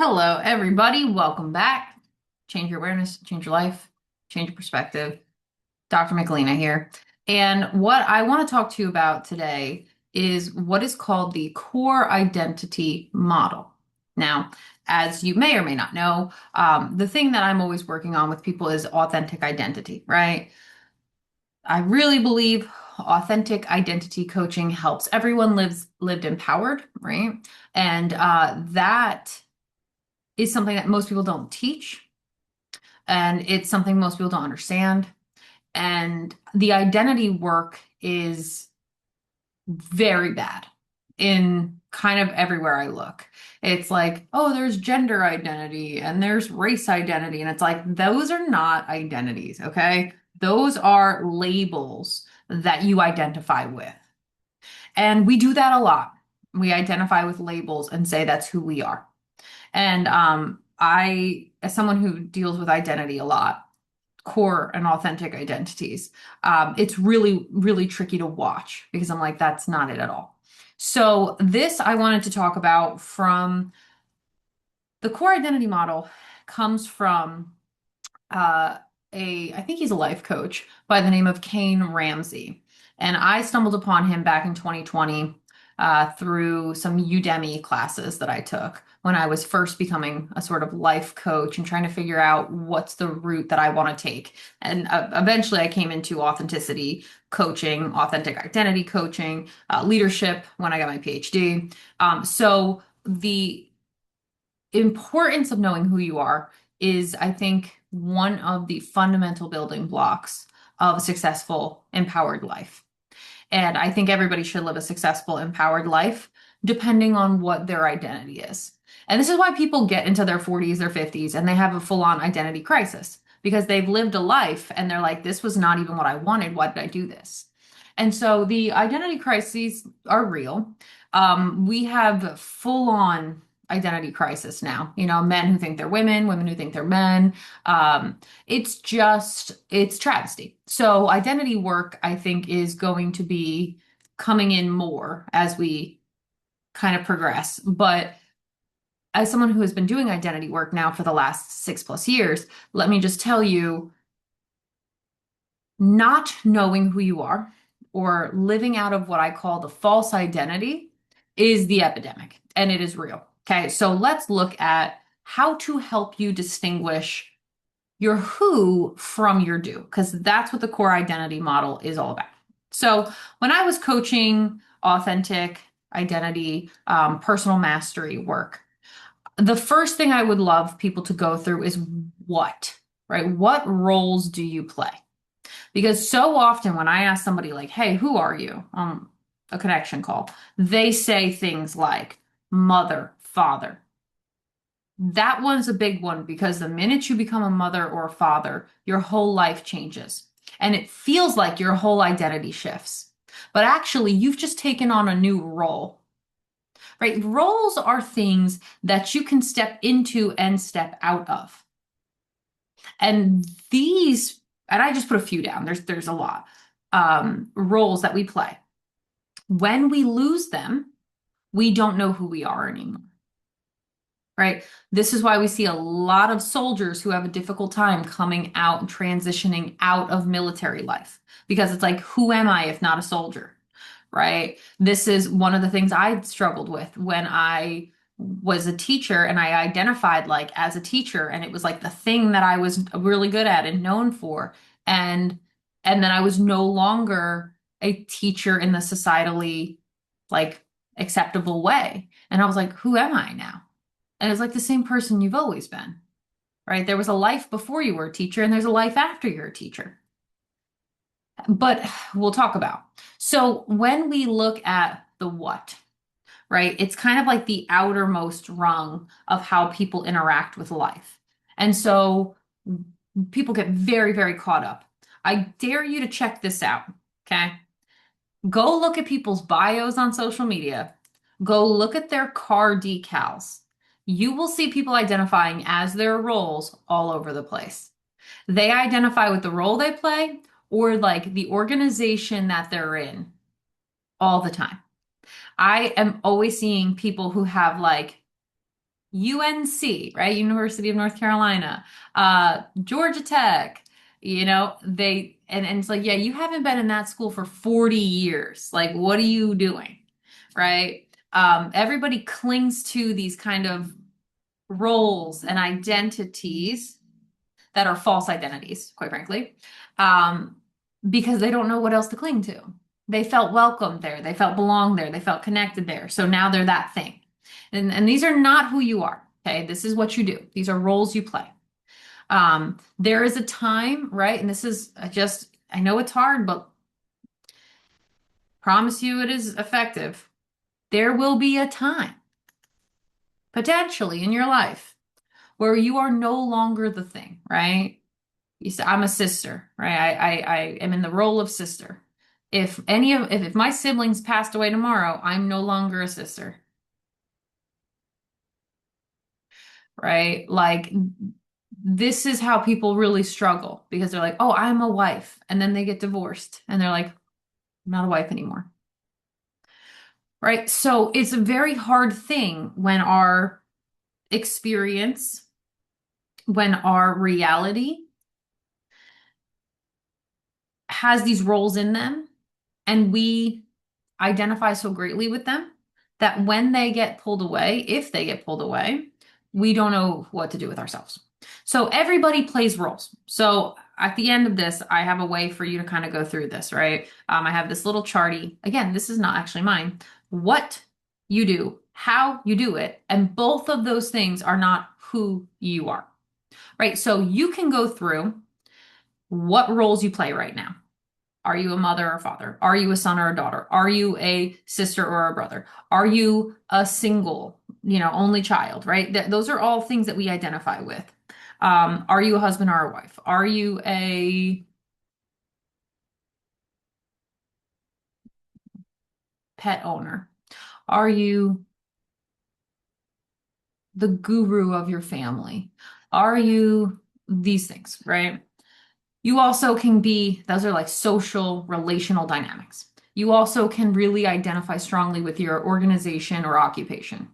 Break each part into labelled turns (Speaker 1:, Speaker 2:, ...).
Speaker 1: Hello, everybody. Welcome back. Change your awareness, change your life, change your perspective. Dr. Michelina here. And what I want to talk to you about today is what is called the core identity model. Now, as you may or may not know, the thing that I'm always working on with people is authentic identity, right? I really believe authentic identity coaching helps everyone lived empowered, right? And that is something that most people don't teach, and it's something most people don't understand. And the identity work is very bad in kind of everywhere I look. It's like, oh, there's gender identity and there's race identity. And it's like, those are not identities, okay? Those are labels that you identify with. And we do that a lot. We identify with labels and say that's who we are. And as someone who deals with identity a lot, core and authentic identities, it's really, really tricky to watch because I'm like, that's not it at all. So this I wanted to talk about from the core identity model comes from uh, I think he's a life coach by the name of Kain Ramsey. And I stumbled upon him back in 2020 through some Udemy classes that I took when I was first becoming a sort of life coach and trying to figure out what's the route that I want to take. And eventually I came into authenticity coaching, authentic identity coaching, leadership when I got my PhD. So the importance of knowing who you are is, I think, one of the fundamental building blocks of a successful, empowered life. And I think everybody should live a successful, empowered life, depending on what their identity is. And this is why people get into their 40s, their 50s, and they have a full-on identity crisis because they've lived a life and they're like, this was not even what I wanted. Why did I do this? And so the identity crises are real. We have full-on identity crisis now. You know, men who think they're women, women who think they're men. It's travesty. So identity work, I think, is going to be coming in more as we kind of progress. But as someone who has been doing identity work now for the last 6+ years, let me just tell you, not knowing who you are or living out of what I call the false identity is the epidemic, and it is real. Okay, so let's look at how to help you distinguish your who from your do, because that's what the core identity model is all about. So when I was coaching authentic identity, personal mastery work, the first thing I would love people to go through is what, right? What roles do you play? Because so often when I ask somebody like, hey, who are you? A connection call, they say things like mother, father. That one's a big one because the minute you become a mother or a father, your whole life changes. And it feels like your whole identity shifts. But actually, you've just taken on a new role, right? Roles are things that you can step into and step out of. And these, and I just put a few down, there's a lot, roles that we play. When we lose them, we don't know who we are anymore, right? This is why we see a lot of soldiers who have a difficult time coming out and transitioning out of military life because it's like, who am I if not a soldier, right? This is one of the things I struggled with when I was a teacher and I identified like as a teacher, and it was like the thing that I was really good at and known for. And then I was no longer a teacher in the societally like acceptable way. And I was like, who am I now? And it's like the same person you've always been, right? There was a life before you were a teacher, and there's a life after you're a teacher. But we'll talk about. So when we look at the what, right, it's kind of like the outermost rung of how people interact with life. And so people get very, very caught up. I dare you to check this out, okay? Go look at people's bios on social media. Go look at their car decals. You will see people identifying as their roles all over the place. They identify with the role they play or like the organization that they're in all the time. I am always seeing people who have like UNC, right? University of North Carolina, Georgia Tech, and it's like, yeah, you haven't been in that school for 40 years. Like, what are you doing? Right? Everybody clings to these kind of roles and identities that are false identities, quite frankly, um, because they don't know what else to cling to. They felt welcome there, they felt belong there, they felt connected there. So now they're that thing. And these are not who you are. Okay. This is what you do. These are roles you play. There is a time, right? And this is just, I know it's hard, but promise you it is effective. There will be a time, potentially in your life, where you are no longer the thing, right? You say, I'm a sister, right? I am in the role of sister. If my siblings passed away tomorrow, I'm no longer a sister, right? Like this is how people really struggle because they're like, oh, I'm a wife. And then they get divorced and they're like, I'm not a wife anymore. Right. So it's a very hard thing when our experience, when our reality has these roles in them and we identify so greatly with them that when they get pulled away, if they get pulled away, we don't know what to do with ourselves. So everybody plays roles. So at the end of this, I have a way for you to kind of go through this, right? I have this little charty. Again, this is not actually mine. What you do, how you do it, and both of those things are not who you are, right? So you can go through what roles you play right now. Are you a mother or father? Are you a son or a daughter? Are you a sister or a brother? Are you a single, only child, right? Those are all things that we identify with. Are you a husband or a wife? Are you a pet owner? Are you the guru of your family? Are you these things, right? You also can be, those are like social, relational dynamics. You also can really identify strongly with your organization or occupation.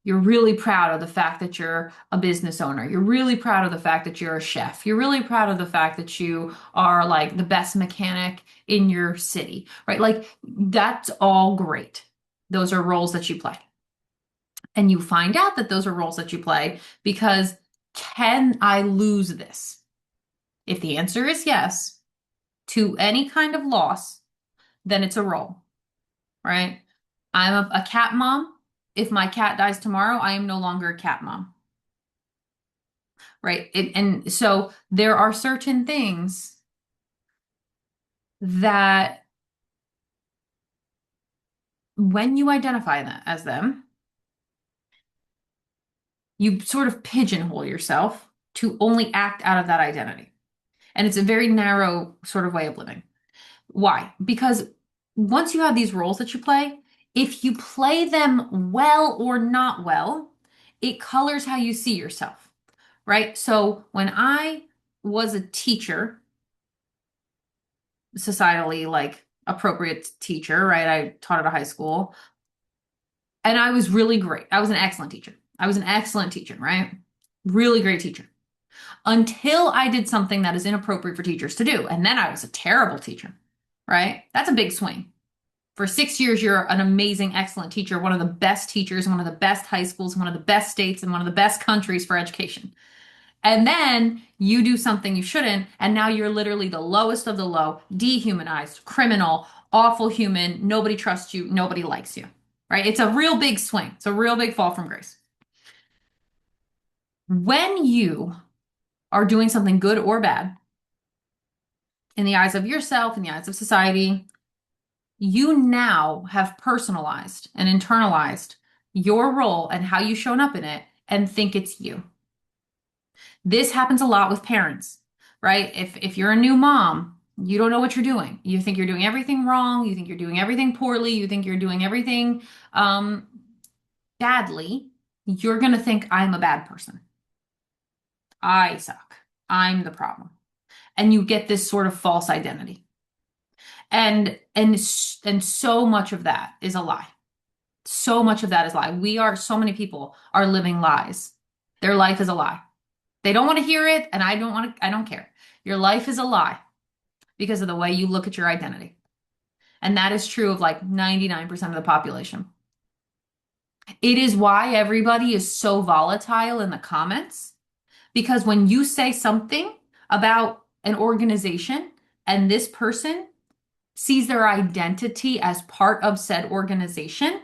Speaker 1: You're really proud of the fact that you're a business owner. You're really proud of the fact that you're a chef. You're really proud of the fact that you are like the best mechanic in your city, right? Like that's all great. Those are roles that you play. And you find out that those are roles that you play because can I lose this? If the answer is yes to any kind of loss, then it's a role, right? I'm a cat mom. If my cat dies tomorrow, I am no longer a cat mom, right? And so there are certain things that when you identify that as them, you sort of pigeonhole yourself to only act out of that identity. And it's a very narrow sort of way of living. Why? Because once you have these roles that you play, if you play them well or not well, it colors how you see yourself, right? So when I was a teacher, societally like appropriate teacher, right? I taught at a high school and I was really great. I was an excellent teacher. I was an excellent teacher, right? Really great teacher. Until I did something that is inappropriate for teachers to do. And then I was a terrible teacher, right? That's a big swing. For 6 years, you're an amazing, excellent teacher, one of the best teachers, one of the best high schools, one of the best states, and one of the best countries for education. And then you do something you shouldn't, and now you're literally the lowest of the low, dehumanized, criminal, awful human. Nobody trusts you. Nobody likes you, right? It's a real big swing. It's a real big fall from grace. When you are doing something good or bad in the eyes of yourself, in the eyes of society, you now have personalized and internalized your role and how you've shown up in it and think it's you. This happens a lot with parents, right? If you're a new mom, you don't know what you're doing. You think you're doing everything wrong. You think you're doing everything poorly. You think you're doing everything badly. You're going to think I'm a bad person. I suck. I'm the problem. And you get this sort of false identity. And so much of that is a lie. So much of that is lie. So many people are living lies. Their life is a lie. They don't want to hear it, and I don't care. Your life is a lie because of the way you look at your identity. And that is true of like 99% of the population. It is why everybody is so volatile in the comments, because when you say something about an organization and this person sees their identity as part of said organization,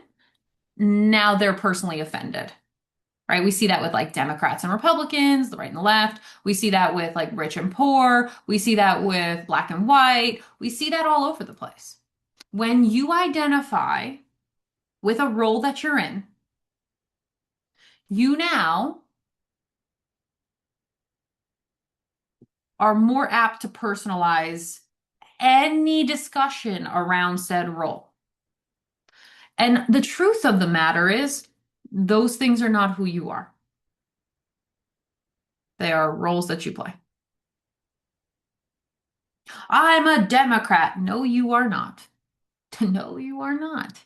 Speaker 1: now they're personally offended, right? We see that with like Democrats and Republicans, the right and the left. We see that with like rich and poor. We see that with black and white. We see that all over the place. When you identify with a role that you're in, you now are more apt to personalize any discussion around said role. And the truth of the matter is, those things are not who you are. They are roles that you play. I'm a Democrat. No, you are not. No, you are not.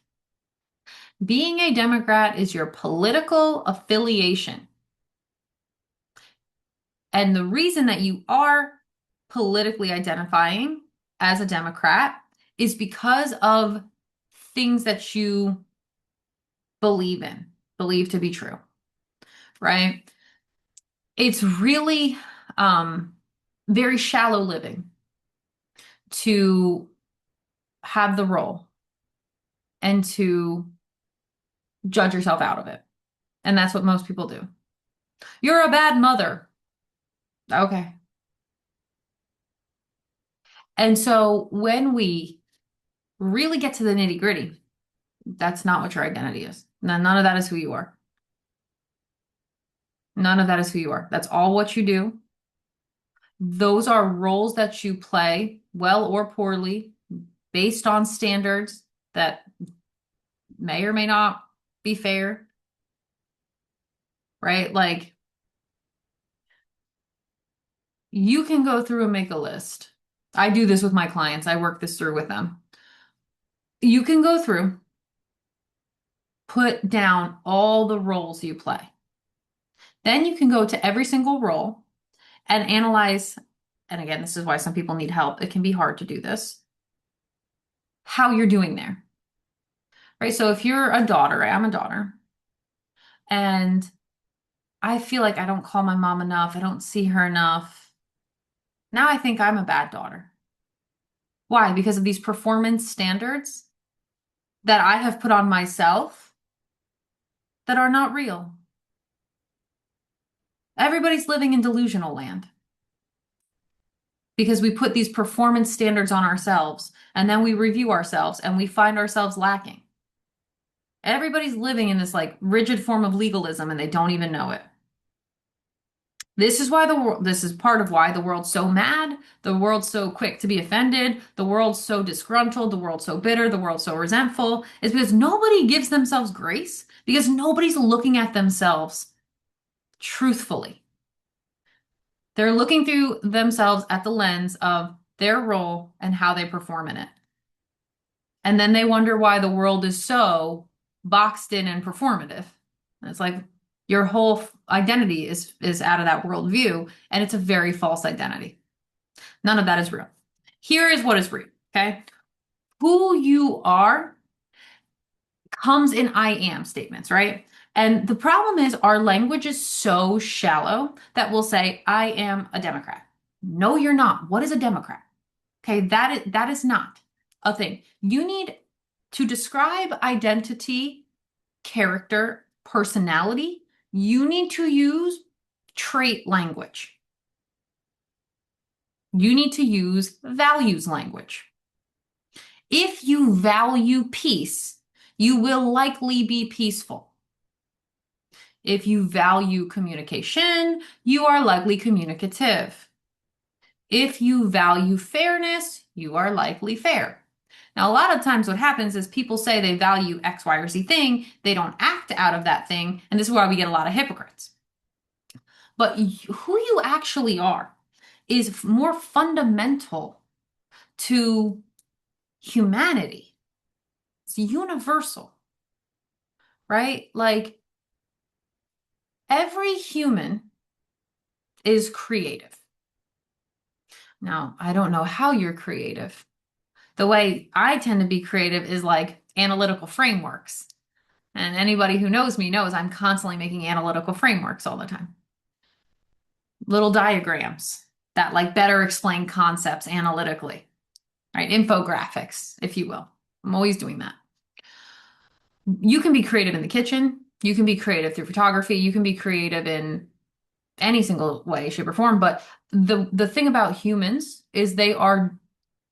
Speaker 1: Being a Democrat is your political affiliation. And the reason that you are politically identifying as a Democrat is because of things that you believe in, believe to be true, right? It's really very shallow living to have the role and to judge yourself out of it. And that's what most people do. You're a bad mother. Okay. And so when we really get to the nitty gritty, that's not what your identity is. None of that is who you are. None of that is who you are. That's all what you do. Those are roles that you play, well or poorly, based on standards that may or may not be fair, right? Like, you can go through and make a list. I do this with my clients. I work this through with them. You can go through, put down all the roles you play. Then you can go to every single role and analyze, and again, this is why some people need help. It can be hard to do this, how you're doing there, right? So if you're a daughter, I'm a daughter, and I feel like I don't call my mom enough, I don't see her enough. Now I think I'm a bad daughter. Why? Because of these performance standards that I have put on myself that are not real. Everybody's living in delusional land because we put these performance standards on ourselves and then we review ourselves and we find ourselves lacking. Everybody's living in this like rigid form of legalism and they don't even know it. This is part of why the world's so mad, the world's so quick to be offended, the world's so disgruntled, the world's so bitter, the world's so resentful, is because nobody gives themselves grace, because nobody's looking at themselves truthfully. They're looking through themselves at the lens of their role and how they perform in it. And then they wonder why the world is so boxed in and performative. And it's like your whole identity is out of that worldview, and it's a very false identity. None of that is real. Here is what is real, okay? Who you are comes in I am statements, right? And the problem is our language is so shallow that we'll say, I am a Democrat. No, you're not. What is a Democrat? Okay, that is not a thing. You need to describe identity, character, personality. You need to use trait language. You need to use values language. If you value peace, you will likely be peaceful. If you value communication, you are likely communicative. If you value fairness, you are likely fair. Now, a lot of times what happens is people say they value X, Y, or Z thing. They don't act out of that thing. And this is why we get a lot of hypocrites. But who you actually are is more fundamental to humanity. It's universal. right? Like every human is creative. Now, I don't know how you're creative. The way I tend to be creative is like analytical frameworks. And anybody who knows me knows I'm constantly making analytical frameworks all the time. Little diagrams that like better explain concepts analytically, right? Infographics, if you will. I'm always doing that. You can be creative in the kitchen. You can be creative through photography. You can be creative in any single way, shape, or form. But the thing about humans is they are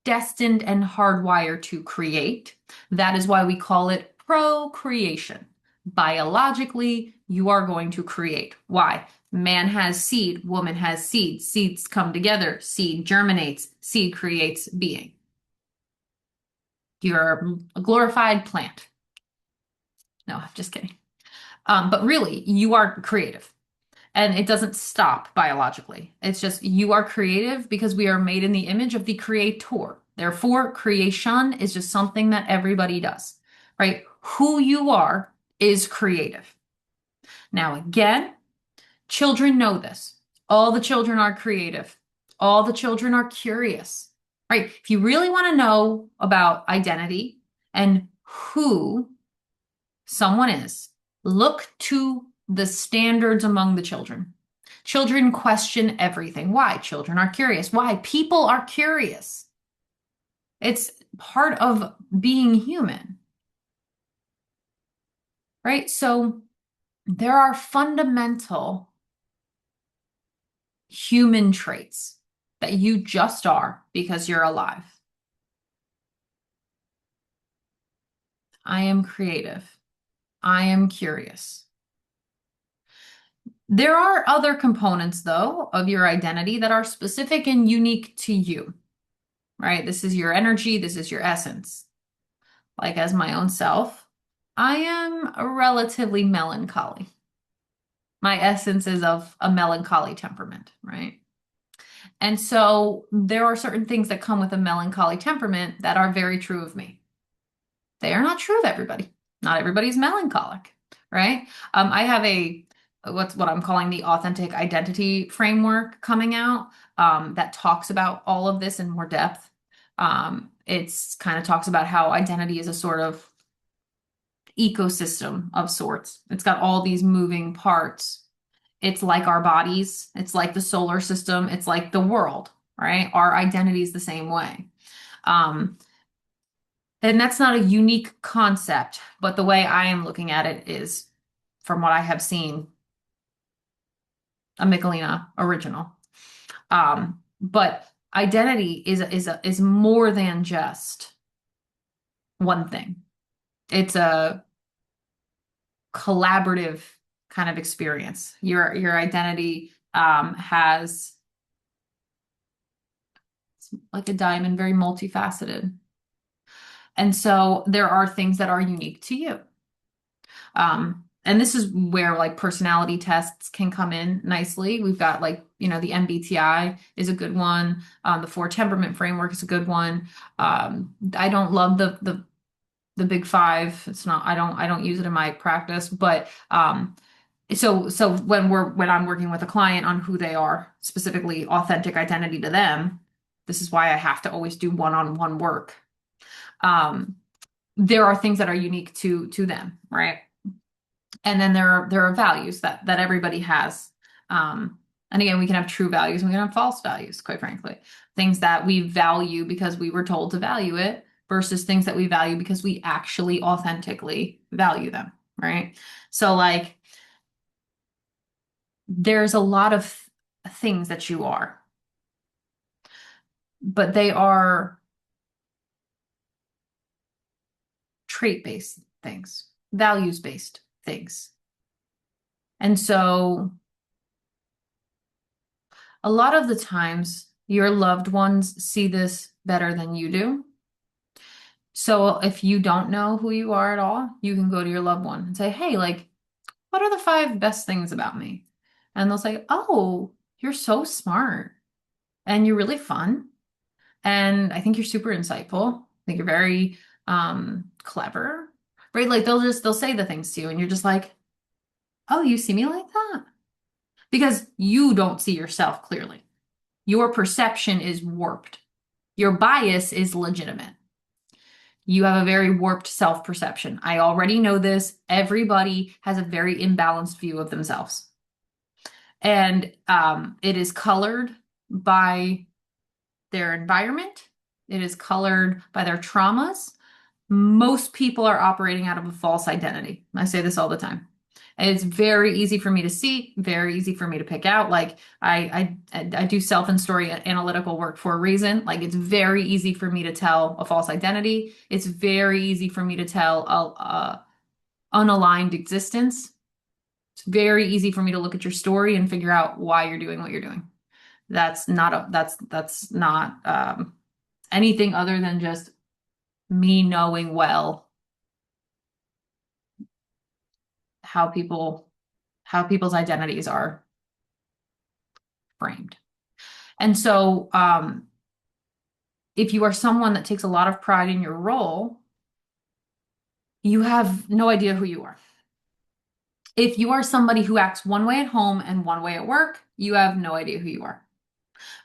Speaker 1: destined and hardwired to create. That is why we call it procreation. Biologically, you are going to create. Why? Man has seed, woman has seed. Seeds come together, seed germinates, seed creates being. You're a glorified plant. No, I'm just kidding. But really, you are creative. And it doesn't stop biologically. It's just you are creative because we are made in the image of the creator. Therefore, creation is just something that everybody does, right? Who you are is creative. Now, again, children know this. All the children are creative. All the children are curious, right? If you really want to know about identity and who someone is, look to the standards among the children. Children question everything. Why? Children are curious. Why? People are curious. It's part of being human, right? So there are fundamental human traits that you just are because you're alive. I am creative. I am curious. There are other components, though, of your identity that are specific and unique to you, right? This is your energy. This is your essence. Like as my own self, I am a relatively melancholy. My essence is of a melancholy temperament, right? And so there are certain things that come with a melancholy temperament that are very true of me. They are not true of everybody. Not everybody's melancholic, right? I have what I'm calling the authentic identity framework coming out that talks about all of this in more depth. It's kind of talks about how identity is a sort of ecosystem of sorts. It's got all these moving parts. It's like our bodies. It's like the solar system. It's like the world, right? Our identity is the same way. And that's not a unique concept, but the way I am looking at it is, from what I have seen, a Michelina original. But identity is more than just one thing. It's a collaborative kind of experience. Your identity has, it's like a diamond, very multifaceted. And so there are things that are unique to you. And this is where like personality tests can come in nicely. We've got like, the MBTI is a good one. The four temperament framework is a good one. I don't love the big five. It's not, I don't use it in my practice, but so when I'm working with a client on who they are, specifically authentic identity to them, this is why I have to always do one-on-one work. There are things that are unique to them, right? And then there are values that everybody has. And again, we can have true values and we can have false values, quite frankly. Things that we value because we were told to value it versus things that we value because we actually authentically value them, right? So like there's a lot of things that you are, but they are trait-based things, values-based things. And so a lot of the times your loved ones see this better than you do. So if you don't know who you are at all, you can go to your loved one and say, hey, like, what are the 5 best things about me? And they'll say, oh, you're so smart and you're really fun. And I think you're super insightful. I think you're very clever. right? Like they'll say the things to you and you're just like, oh, you see me like that? Because you don't see yourself clearly. Your perception is warped. Your bias is legitimate. You have a very warped self-perception. I already know this. Everybody has a very imbalanced view of themselves. And it is colored by their environment. It is colored by their traumas. Most people are operating out of a false identity. I say this all the time. And it's very easy for me to see, very easy for me to pick out. Like I do self and story analytical work for a reason. Like it's very easy for me to tell a false identity. It's very easy for me to tell a unaligned existence. It's very easy for me to look at your story and figure out why you're doing what you're doing. That's not anything other than just me knowing well how people's identities are framed. And so if you are someone that takes a lot of pride in your role, you have no idea who you are. If you are somebody who acts one way at home and one way at work, you have no idea who you are.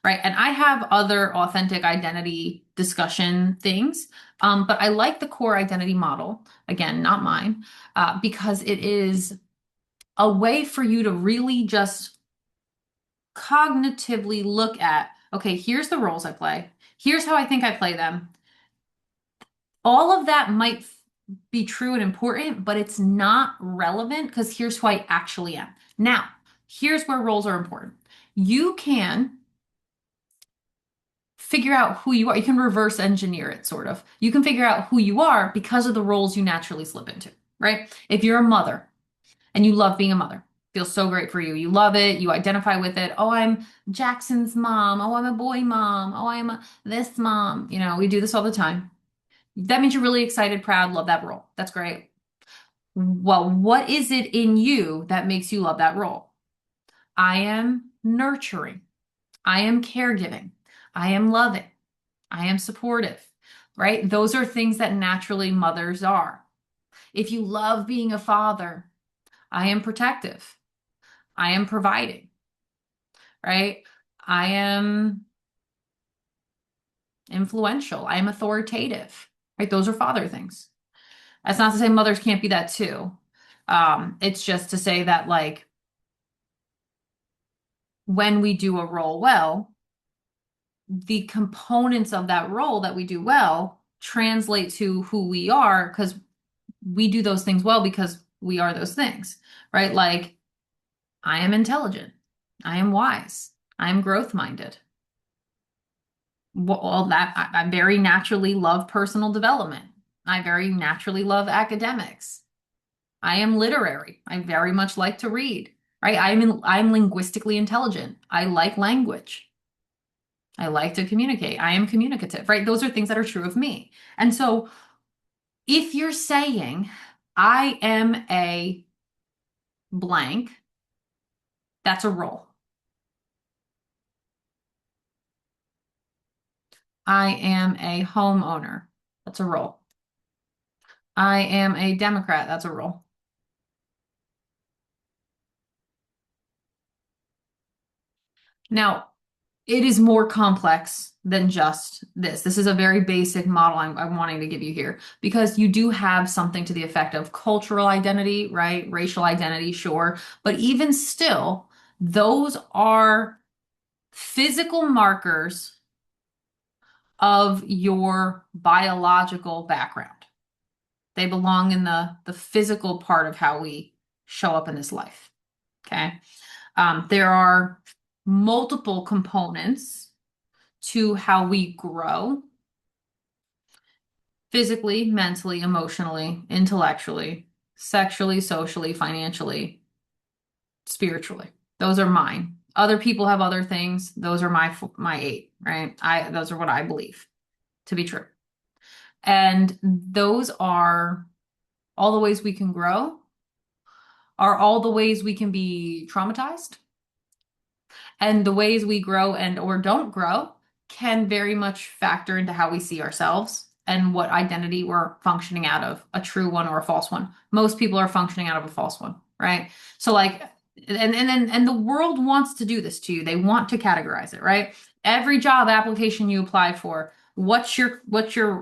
Speaker 1: Right. And I have other authentic identity discussion things, but I like the core identity model, again, not mine, because it is a way for you to really just cognitively look at, okay, here's the roles I play. Here's how I think I play them. All of that might be true and important, but it's not relevant because here's who I actually am. Now, here's where roles are important. You can figure out who you are. You can reverse engineer it, sort of. You can figure out who you are because of the roles you naturally slip into, right? If you're a mother and you love being a mother, feels so great for you. You love it. You identify with it. Oh, I'm Jackson's mom. Oh, I'm a boy mom. Oh, I'm this mom. You know, we do this all the time. That means you're really excited, proud, love that role. That's great. Well, what is it in you that makes you love that role? I am nurturing. I am caregiving. I am loving. I am supportive, right? Those are things that naturally mothers are. If you love being a father, I am protective. I am providing, right? I am influential. I am authoritative, right? Those are father things. That's not to say mothers can't be that too. It's just to say that, like, when we do a role well, the components of that role that we do well translate to who we are because we do those things well because we are those things, right? Like, I am intelligent. I am wise. I am growth minded. Well, I very naturally love personal development. I very naturally love academics. I am literary. I very much like to read, right? I'm linguistically intelligent. I like language. I like to communicate. I am communicative, right? Those are things that are true of me. And so if you're saying, I am a blank, that's a role. I am a homeowner. That's a role. I am a Democrat. That's a role. Now, it is more complex than just this. This is a very basic model I'm wanting to give you here because you do have something to the effect of cultural identity, right? Racial identity, sure. But even still, those are physical markers of your biological background. They belong in the physical part of how we show up in this life. Okay. There are multiple components to how we grow physically, mentally, emotionally, intellectually, sexually, socially, financially, spiritually. Those are mine. Other people have other things. Those are my 8, right? Those are what I believe to be true. And those are all the ways we can grow, are all the ways we can be traumatized. And the ways we grow and or don't grow can very much factor into how we see ourselves. and what identity we're functioning out of, a true one or a false one. Most people are functioning out of a false one, right? So like, and the world wants to do this to you. They want to categorize it, right? Every job application you apply for, what's your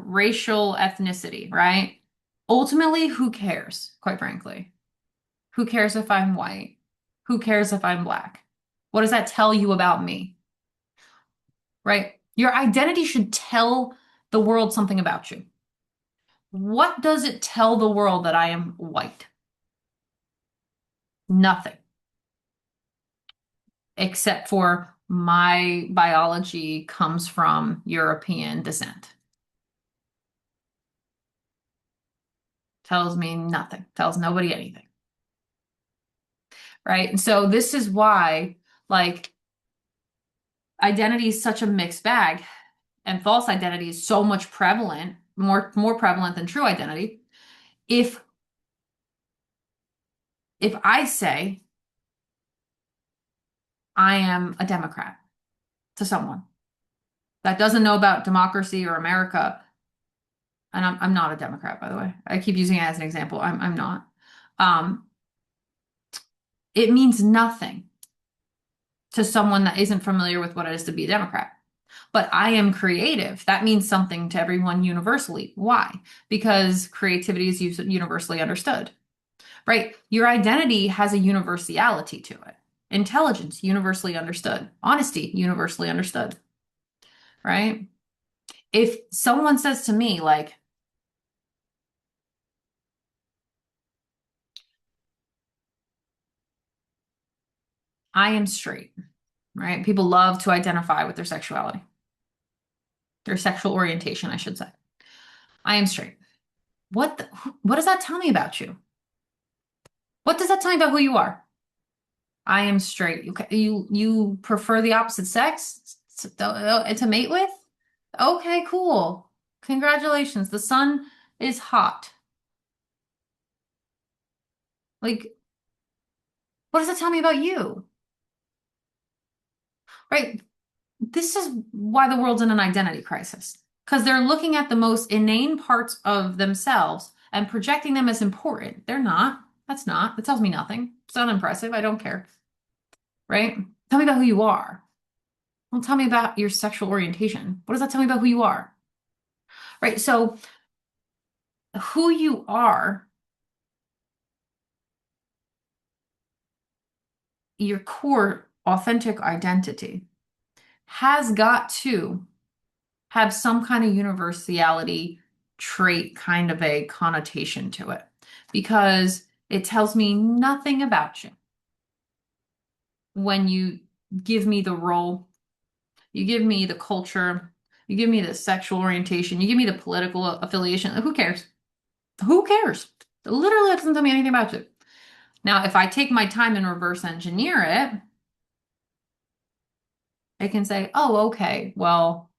Speaker 1: racial ethnicity, right? Ultimately, who cares, quite frankly? Who cares if I'm white? Who cares if I'm black? What does that tell you about me? Right? Your identity should tell the world something about you. What does it tell the world that I am white? Nothing, except for my biology comes from European descent. Tells me nothing, tells nobody anything. Right? And so this is why, like, identity is such a mixed bag, and false identity is so much prevalent, more prevalent than true identity. If I say I am a Democrat to someone that doesn't know about democracy or America, and I'm not a Democrat, by the way. I keep using it as an example. I'm not. Um, it means nothing to someone that isn't familiar with what it is to be a Democrat. But I am creative. That means something to everyone universally. Why? Because creativity is universally understood, right? Your identity has a universality to it. Intelligence, universally understood. Honesty, universally understood, right? If someone says to me, like, I am straight, right? People love to identify with their sexuality, their sexual orientation, I should say. I am straight. What does that tell me about you? What does that tell me about who you are? I am straight. You prefer the opposite sex to mate with? Okay, cool. Congratulations. The sun is hot. Like, what does that tell me about you? Right? This is why the world's in an identity crisis. Because they're looking at the most inane parts of themselves and projecting them as important. They're not. That's not. That tells me nothing. It's unimpressive. I don't care. Right? Tell me about who you are. Don't tell me about your sexual orientation. What does that tell me about who you are? Right? So, who you are, your core authentic identity, has got to have some kind of universality trait, kind of a connotation to it, because it tells me nothing about you. When you give me the role, you give me the culture, you give me the sexual orientation, you give me the political affiliation, who cares? Who cares? It literally doesn't tell me anything about you. Now, if I take my time and reverse engineer it, I can say, oh, okay, well,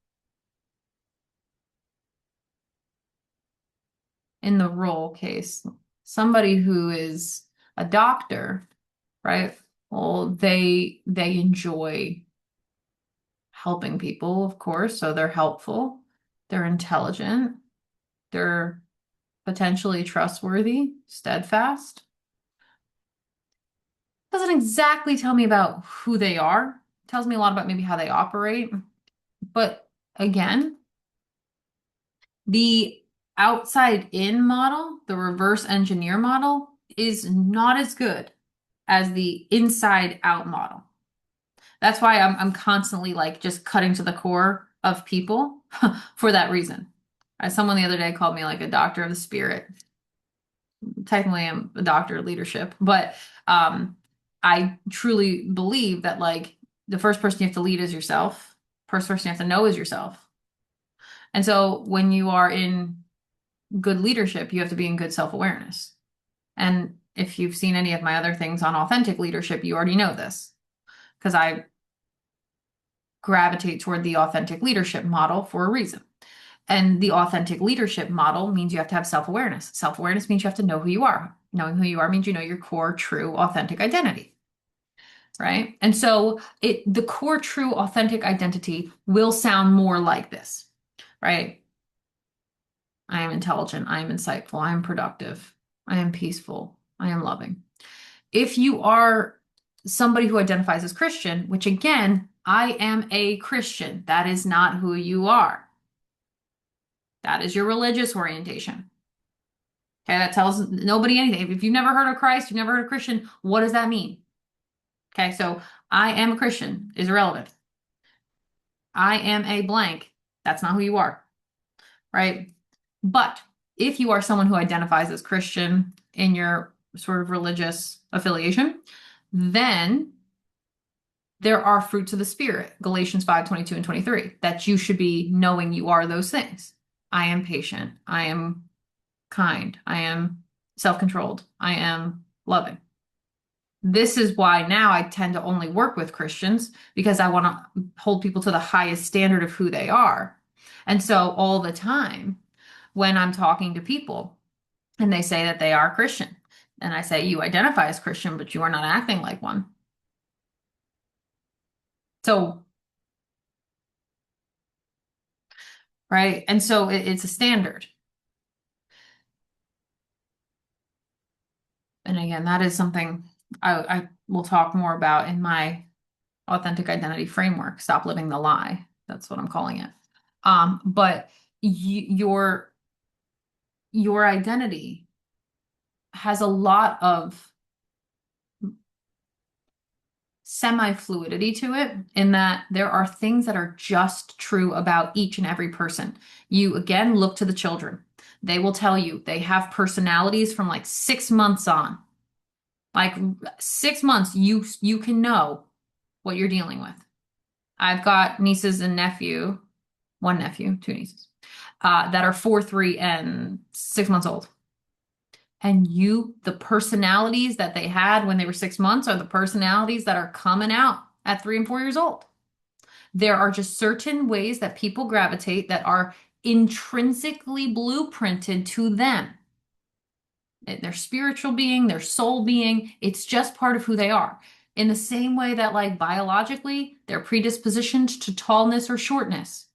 Speaker 1: in the role case, somebody who is a doctor, right? Well, they enjoy helping people, of course, so they're helpful, they're intelligent, they're potentially trustworthy, steadfast. Doesn't exactly tell me about who they are. It tells me a lot about maybe how they operate. But again, the outside in model, the reverse engineer model, is not as good as the inside out model. That's why I'm constantly like just cutting to the core of people for that reason. Someone the other day called me like a doctor of the spirit. Technically, I'm a doctor of leadership, but I truly believe that like the first person you have to lead is yourself. First person you have to know is yourself. And so when you are in good leadership, you have to be in good self-awareness. And if you've seen any of my other things on authentic leadership, you already know this, because I gravitate toward the authentic leadership model for a reason. And the authentic leadership model means you have to have self-awareness. Self-awareness means you have to know who you are. Knowing who you are means you know your core, true, authentic identity. Right? And so the core, true, authentic identity will sound more like this, right? I am intelligent. I am insightful. I am productive. I am peaceful. I am loving. If you are somebody who identifies as Christian, which again, I am a Christian, that is not who you are. That is your religious orientation. Okay, that tells nobody anything. If you've never heard of Christ, you've never heard of Christian, what does that mean? Okay, so I am a Christian is irrelevant. I am a blank. That's not who you are, right? But if you are someone who identifies as Christian in your sort of religious affiliation, then there are fruits of the Spirit, Galatians 5:22 and 23, that you should be knowing you are those things. I am patient. I am kind. I am self-controlled. I am loving. This is why now I tend to only work with Christians because I want to hold people to the highest standard of who they are. And so all the time when I'm talking to people and they say that they are Christian, and I say, you identify as Christian, but you are not acting like one. So, right. And so it's a standard. And again, that is something I will talk more about in my authentic identity framework. Stop living the lie. That's what I'm calling it. But your identity has a lot of semi-fluidity to it in that there are things that are just true about each and every person. You again look to the children. They will tell you they have personalities from like 6 months on. Like 6 months, you can know what you're dealing with. I've got nieces and one nephew, two nieces, that are 4, 3, and 6 months old. And the personalities that they had when they were 6 months are the personalities that are coming out at 3 and 4 years old. There are just certain ways that people gravitate that are intrinsically blueprinted to them. Their spiritual being, their soul being, it's just part of who they are. In the same way that, like, biologically, they're predispositioned to tallness or shortness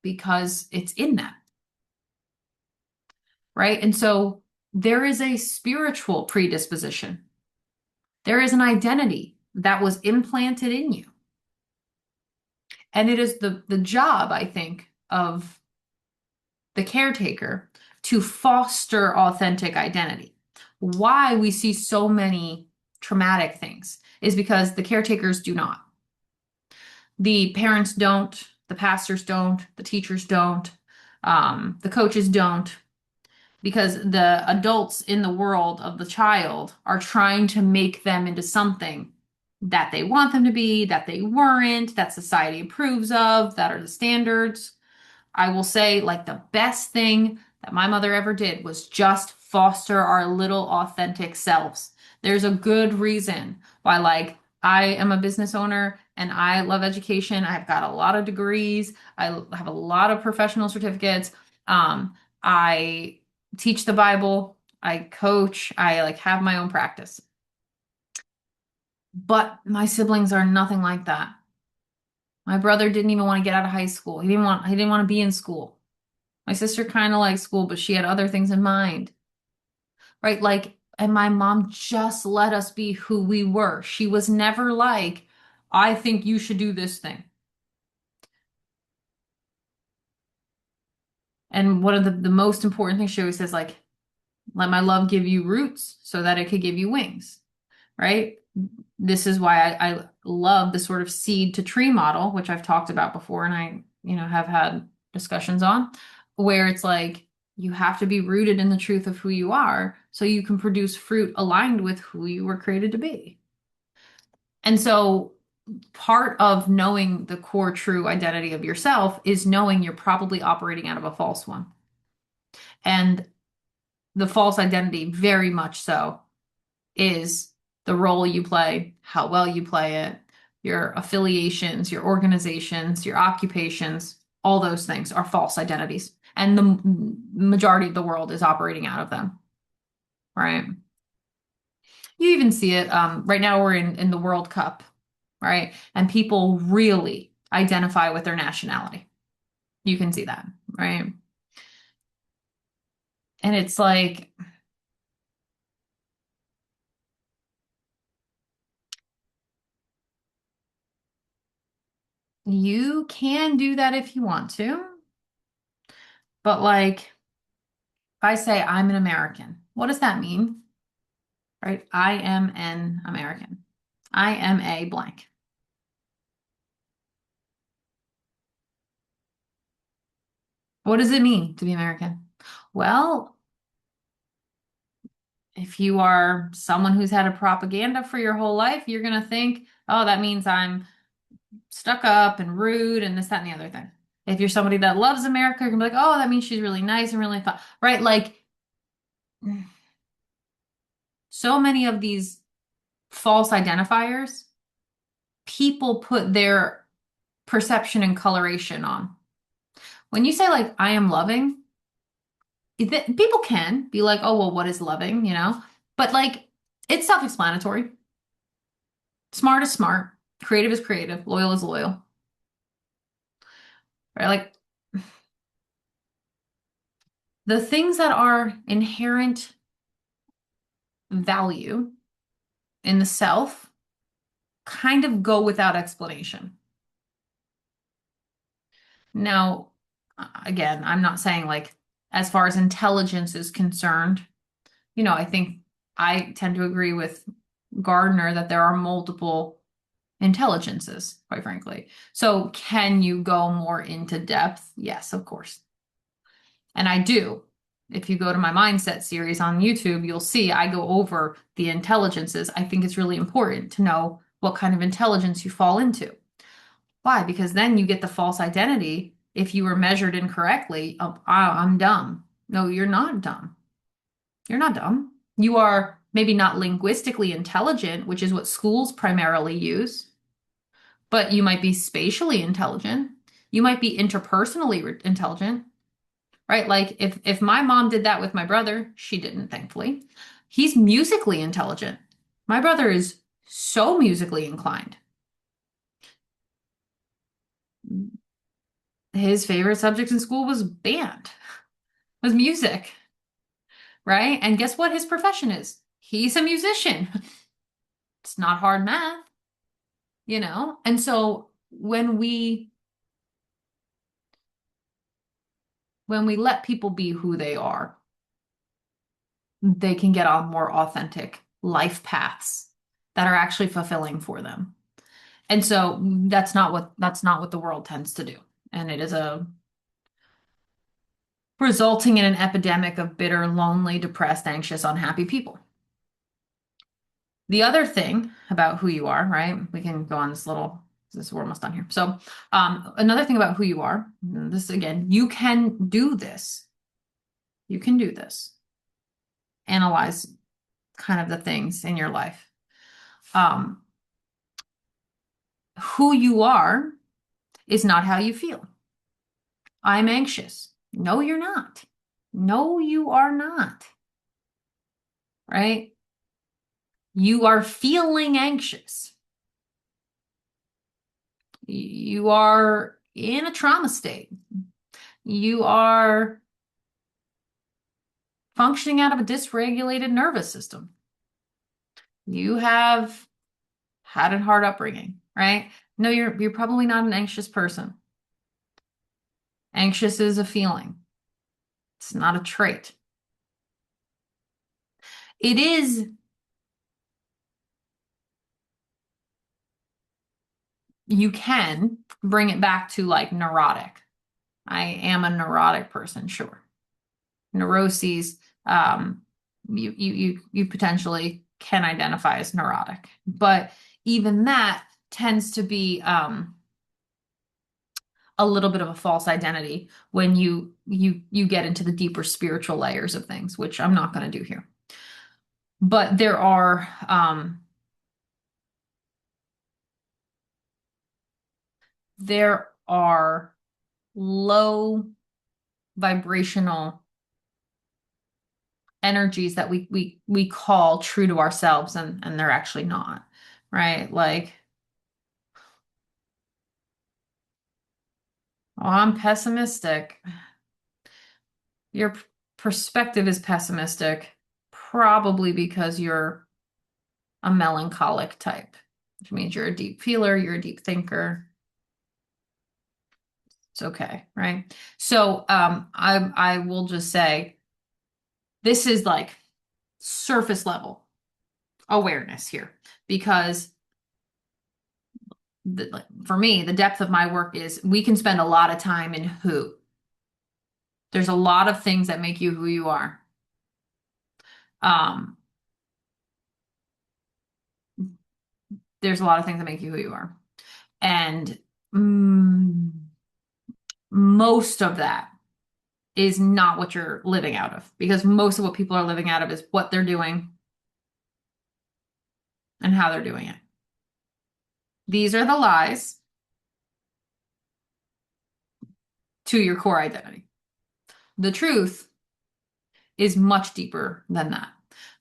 Speaker 1: because it's in them. Right? And so there is a spiritual predisposition. There is an identity that was implanted in you. And it is the job, I think, of the caretaker to foster authentic identity. Why we see so many traumatic things is because the caretakers do not. The parents don't, the pastors don't, the teachers don't, the coaches don't, because the adults in the world of the child are trying to make them into something that they want them to be, that they weren't, that society approves of, that are the standards. I will say, like, the best thing that my mother ever did was just foster our little authentic selves. There's a good reason why, like, I am a business owner and I love education. I've got a lot of degrees. I have a lot of professional certificates. I teach the Bible. I coach. I like have my own practice. But my siblings are nothing like that. My brother didn't even want to get out of high school. He didn't want to be in school. My sister kind of liked school, but she had other things in mind. Right? Like, and my mom just let us be who we were. She was never like, I think you should do this thing. And one of the most important things she always says, like, let my love give you roots so that it could give you wings. Right? This is why I love the sort of seed to tree model, which I've talked about before and I, have had discussions on, where it's like you have to be rooted in the truth of who you are so you can produce fruit aligned with who you were created to be. And so part of knowing the core true identity of yourself is knowing you're probably operating out of a false one. And the false identity, very much so, is the role you play, how well you play it, your affiliations, your organizations, your occupations, all those things are false identities. And the majority of the world is operating out of them, right? You even see it, right now we're in the World Cup, right? And people really identify with their nationality. You can see that. right? And it's like, you can do that if you want to, but like, if I say I'm an American, what does that mean? Right? I am an American. I am a blank. What does it mean to be American? Well, if you are someone who's had a propaganda for your whole life, you're going to think, oh, that means I'm stuck up and rude and this, that, and the other thing. If you're somebody that loves America, you're going to be like, oh, that means she's really nice and really fun, right? Like, so many of these false identifiers, people put their perception and coloration on. When you say, like, I am loving, people can be like, oh, well, what is loving, you know? But like, it's self-explanatory. Smart is smart, creative is creative, loyal is loyal, right? Like, the things that are inherent value in the self kind of go without explanation. Now, again, I'm not saying like, as far as intelligence is concerned, I think I tend to agree with Gardner that there are multiple intelligences, quite frankly. So can you go more into depth? Yes, of course. And I do. If you go to my mindset series on YouTube, you'll see I go over the intelligences. I think it's really important to know what kind of intelligence you fall into. Why? Because then you get the false identity. If you were measured incorrectly, oh, I'm dumb. No, you're not dumb. You're not dumb. You are maybe not linguistically intelligent, which is what schools primarily use, but you might be spatially intelligent. You might be interpersonally intelligent, right? Like if my mom did that with my brother, she didn't, thankfully. He's musically intelligent. My brother is so musically inclined. His favorite subject in school was band, was music, right? And guess what his profession is? He's a musician. It's not hard math, And so when we let people be who they are, they can get on more authentic life paths that are actually fulfilling for them. And so that's not what the world tends to do. And it is a resulting in an epidemic of bitter, lonely, depressed, anxious, unhappy people. The other thing about who you are, right? We can go on we're almost done here. So, another thing about who you are, this again, you can do this. You can do this. Analyze kind of the things in your life. Who you are is not how you feel. I'm anxious. No, you're not. No, you are not. Right? You are feeling anxious. You are in a trauma state. You are functioning out of a dysregulated nervous system. You have had a hard upbringing, right? No, you're probably not an anxious person. Anxious is a feeling. It's not a trait. It is, you can bring it back to like neurotic. I am a neurotic person, sure. Neuroses, you potentially can identify as neurotic, but even that tends to be a little bit of a false identity when you get into the deeper spiritual layers of things, which I'm not going to do here. But there are low vibrational energies that we call true to ourselves, and they're actually not, right? Like, oh, I'm pessimistic. Your perspective is pessimistic, probably because you're a melancholic type, which means you're a deep feeler, you're a deep thinker. It's okay, right? So I will just say this is like surface level awareness here because for me, the depth of my work is we can spend a lot of time in who. There's a lot of things that make you who you are. Um, there's a lot of things that make you who you are. And mm, most of that is not what you're living out of because most of what people are living out of is what they're doing and how they're doing it. These are the lies to your core identity. The truth is much deeper than that.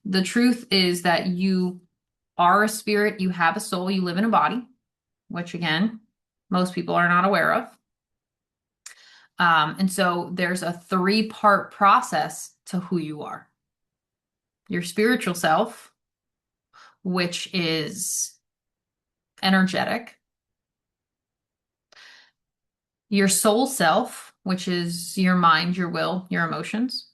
Speaker 1: The truth is that you are a spirit, you have a soul, you live in a body, which again, most people are not aware of. And so there's a three-part process to who you are. Your spiritual self, which is energetic. Your soul self, which is your mind, your will, your emotions.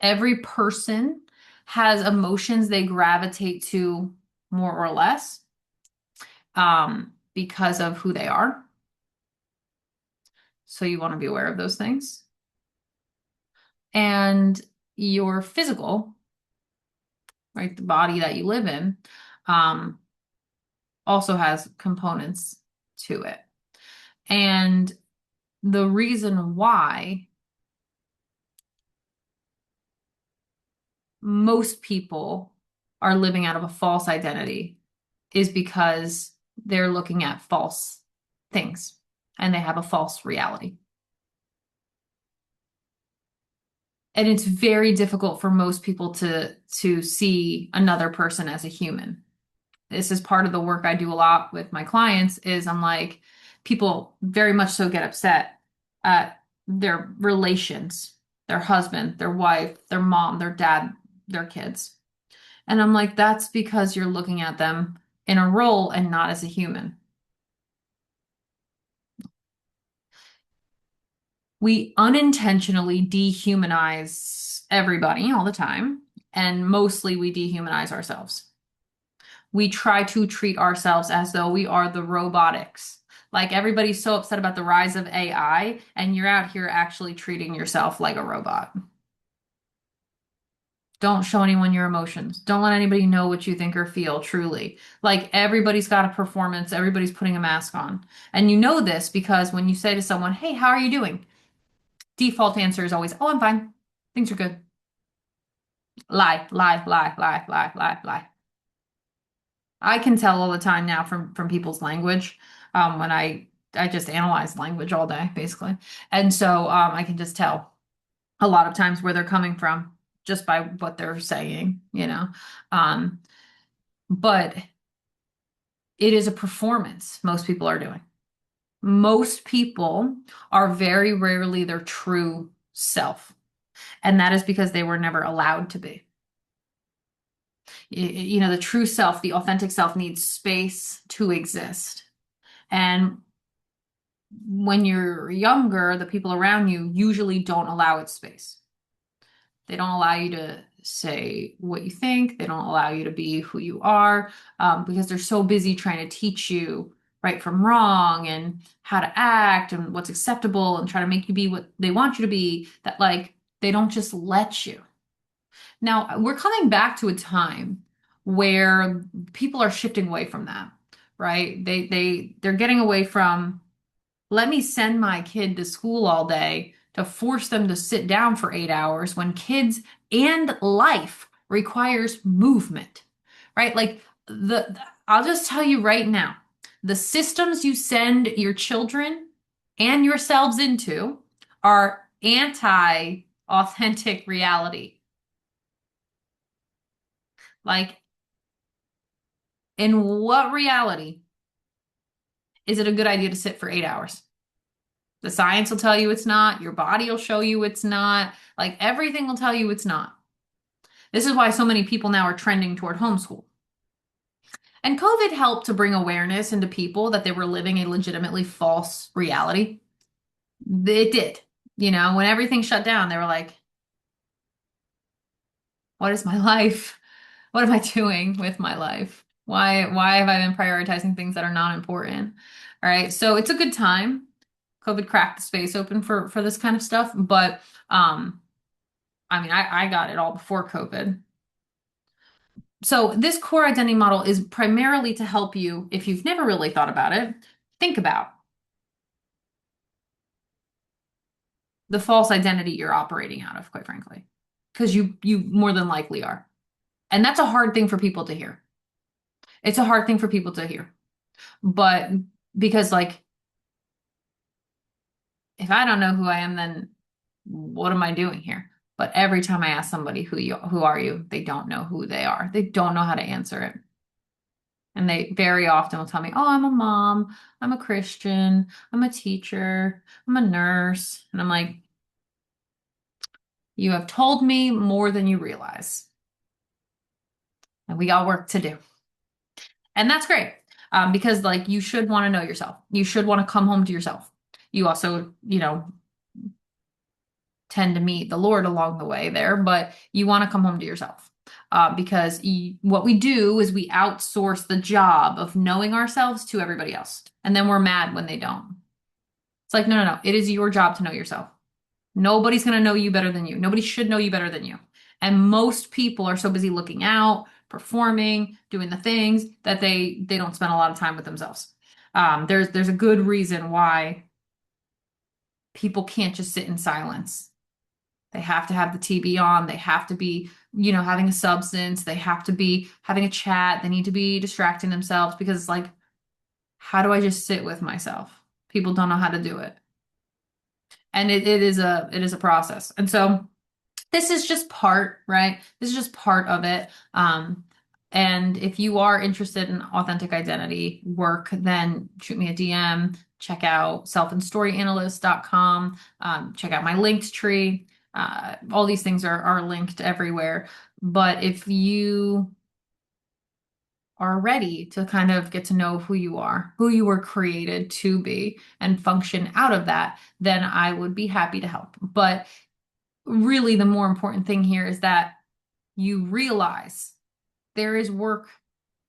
Speaker 1: Every person has emotions they gravitate to more or less because of who they are. So you want to be aware of those things. And your physical, right, the body that you live in, also has components to it. And the reason why most people are living out of a false identity is because they're looking at false things and they have a false reality. And it's very difficult for most people to see another person as a human. This is part of the work I do a lot with my clients is I'm like, people very much so get upset at their relations, their husband, their wife, their mom, their dad, their kids. And I'm like, that's because you're looking at them in a role and not as a human. We unintentionally dehumanize everybody all the time, and mostly we dehumanize ourselves. We try to treat ourselves as though we are the robotics. Like everybody's so upset about the rise of AI, and you're out here actually treating yourself like a robot. Don't show anyone your emotions. Don't let anybody know what you think or feel truly. Like everybody's got a performance, everybody's putting a mask on. And you know this because when you say to someone, "Hey, how are you doing?" Default answer is always, "Oh, I'm fine. Things are good." Lie, lie, lie, lie, lie, lie, lie. I can tell all the time now from people's language when I just analyze language all day, basically. And so I can just tell a lot of times where they're coming from just by what they're saying, you know. Um, but it is a performance most people are doing. Most people are very rarely their true self. And that is because they were never allowed to be. You know, the true self, the authentic self needs space to exist. And when you're younger, the people around you usually don't allow it space. They don't allow you to say what you think. They don't allow you to be who you are because they're so busy trying to teach you right from wrong and how to act and what's acceptable and try to make you be what they want you to be that like they don't just let you. Now, we're coming back to a time where people are shifting away from that, right? They're getting away from let me send my kid to school all day to force them to sit down for 8 hours when kids and life requires movement, right? Like I'll just tell you right now, the systems you send your children and yourselves into are anti-authentic reality. Like, in what reality is it a good idea to sit for 8 hours? The science will tell you it's not. Your body will show you it's not. Like everything will tell you it's not. This is why so many people now are trending toward homeschool. And COVID helped to bring awareness into people that they were living a legitimately false reality. It did. When everything shut down, they were like, what is my life? What am I doing with my life? Why have I been prioritizing things that are not important? All right. So it's a good time. COVID cracked the space open for this kind of stuff. But I mean, I got it all before COVID. So this core identity model is primarily to help you, if you've never really thought about it, think about the false identity you're operating out of, quite frankly, because you more than likely are. And that's a hard thing for people to hear. It's a hard thing for people to hear. But because like if I don't know who I am, then what am I doing here? But every time I ask somebody who are you, they don't know who they are. They don't know how to answer it. And they very often will tell me, "Oh, I'm a mom, I'm a Christian, I'm a teacher, I'm a nurse." And I'm like, "You have told me more than you realize." And we got work to do. And that's great. Because like you should want to know yourself. You should want to come home to yourself. You also, tend to meet the Lord along the way there, but you want to come home to yourself. Because what we do is we outsource the job of knowing ourselves to everybody else. And then we're mad when they don't. It's like, no, no, no. It is your job to know yourself. Nobody's going to know you better than you. Nobody should know you better than you. And most people are so busy looking out, performing, doing the things that they don't spend a lot of time with themselves. There's a good reason why people can't just sit in silence. They have to have the TV on. They have to be, having a substance. They have to be having a chat. They need to be distracting themselves because it's like, how do I just sit with myself? People don't know how to do it. And it is a process. And so this is just part, right? This is just part of it. And if you are interested in authentic identity work, then shoot me a DM, check out selfandstoryanalyst.com, check out my linked tree. All these things are linked everywhere. But if you are ready to kind of get to know who you are, who you were created to be, and function out of that, then I would be happy to help. But really, the more important thing here is that you realize there is work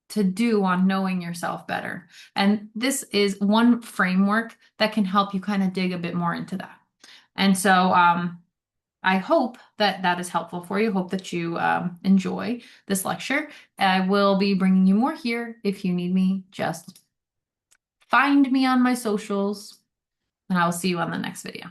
Speaker 1: to do on knowing yourself better. And this is one framework that can help you kind of dig a bit more into that. And so, I hope that that is helpful for you. Hope that you enjoy this lecture. I will be bringing you more here. If you need me, just find me on my socials, and I will see you on the next video.